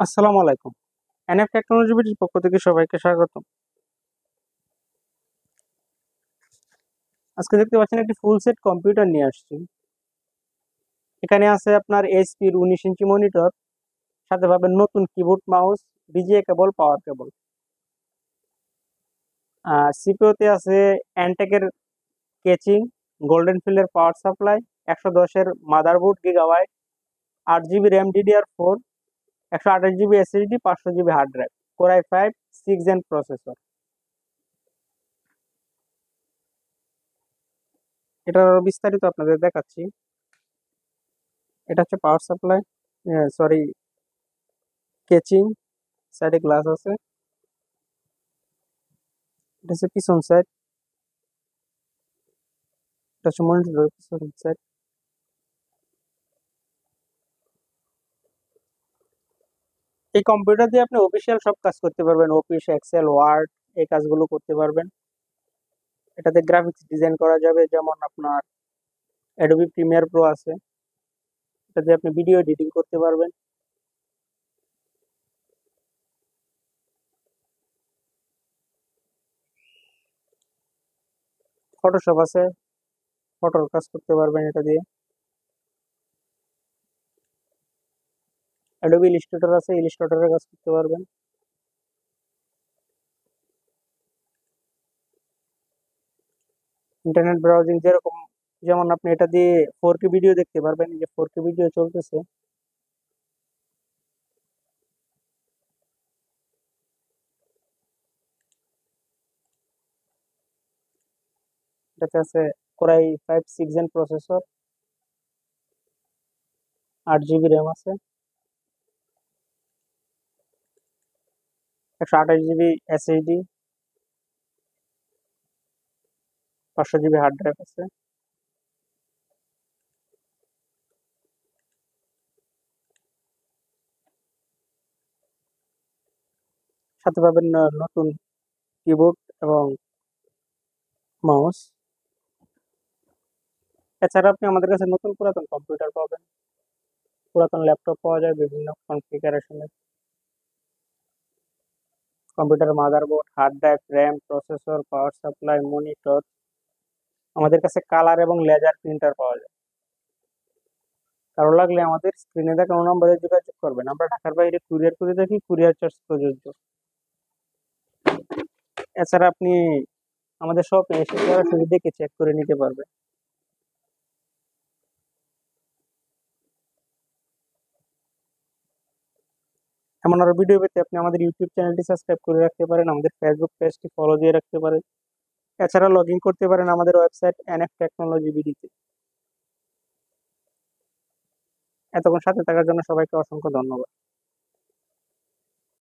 আসসালামু আলাইকুম। NF technology বিডির পক্ষ থেকে সবাইকে স্বাগতম। আজকে দেখতে পাচ্ছেন একটি ফুল সেট কম্পিউটার নিয়ে আসছি। এখানে আছে আপনার এইচপির 19 ইঞ্চি মনিটর, সাথে পাবেন নতুন keyboard, mouse, VGA cable, power cable. সিপিইউতে আছে এনটেকের কেচিং, গোল্ডেন ফিল্ডের পাওয়ার সাপ্লাই, 110 এর motherboard gigabyte, 8 GB RAM DDR4, 128 GB SSD, 500 GB hard drive, core i5 6 gen processor. এটার আরো বিস্তারিত আপনাদের দেখাচ্ছি। এটা হচ্ছে পাওয়ার সাপ্লাই, সরি, কেচিং, সাইডে গ্লাস আছে। এটা হচ্ছে পিছন সাইড, এটা হচ্ছে মনিটরের পিছন সাইড। এই কম্পিউটার দিয়ে আপনি অফিসিয়াল সব কাজ করতে পারবেন, অফিস, এক্সেল, ওয়ার্ড, এই কাজগুলো করতে পারবেন। এটাতে গ্রাফিক্স ডিজাইন করা যাবে, যেমন আপনার অ্যাডোবি প্রিমিয়ার প্রো আছে, এটাতে আপনি ভিডিও এডিটিং করতে পারবেন। ফটোশপ আছে, ফটোর কাজ করতে পারবেন এটা দিয়ে। অ্যাডোবি ইলিস্ট্রেটর আছে, ইলিস্ট্রেটরের কাজ করতে পারবেন। ইন্টারনেট ব্রাউজিং যেরকম, যেমন আপনি এটা দিয়ে 4K ভিডিও দেখতে পারবেন, এই যে 4K ভিডিও চলতেছে। এটাতে আছে core i5 6 gen processor, 8 GB RAM আছে, 128 GB SSD, 500 GB hard drive আছে। সাথে পাবেন নতুন কিবোর্ড এবং মাউস। এছাড়া আপনি আমাদের কাছে নতুন পুরাতন কম্পিউটার পাবেন, পুরাতন ল্যাপটপ পাওয়া যায় বিভিন্ন কনফিগারেশনের। Computer motherboard, hard drive, RAM, processor, power supply, monitor. আমাদের কাছে কালার এবং লেজার প্রিন্টার পাওয়া যায়। কারো লাগলে আমাদের স্ক্রিনে দেখানো নম্বরে যোগাযোগ করবেন। আমরা ঢাকার বাইরে কুরিয়ার করে থাকি, কুরিয়ার চার্জ প্রযোজ্য। এছাড়া আপনি আমাদের শপে এসে সরাসরি দেখে চেক করে নিতে পারবেন। এমন আরো ভিডিও পেতে আপনি আমাদের ইউটিউব চ্যানেলটি সাবস্ক্রাইব করে রাখতে পারেন, আমাদের ফেসবুক পেজটি ফলো দিয়ে রাখতে পারেন। এছাড়া লগ ইন করতে পারেন আমাদের ওয়েবসাইট এনএফ টেকনোলজি বিডিতে। এতক্ষণ সাথে থাকার জন্য সবাইকে অসংখ্য ধন্যবাদ।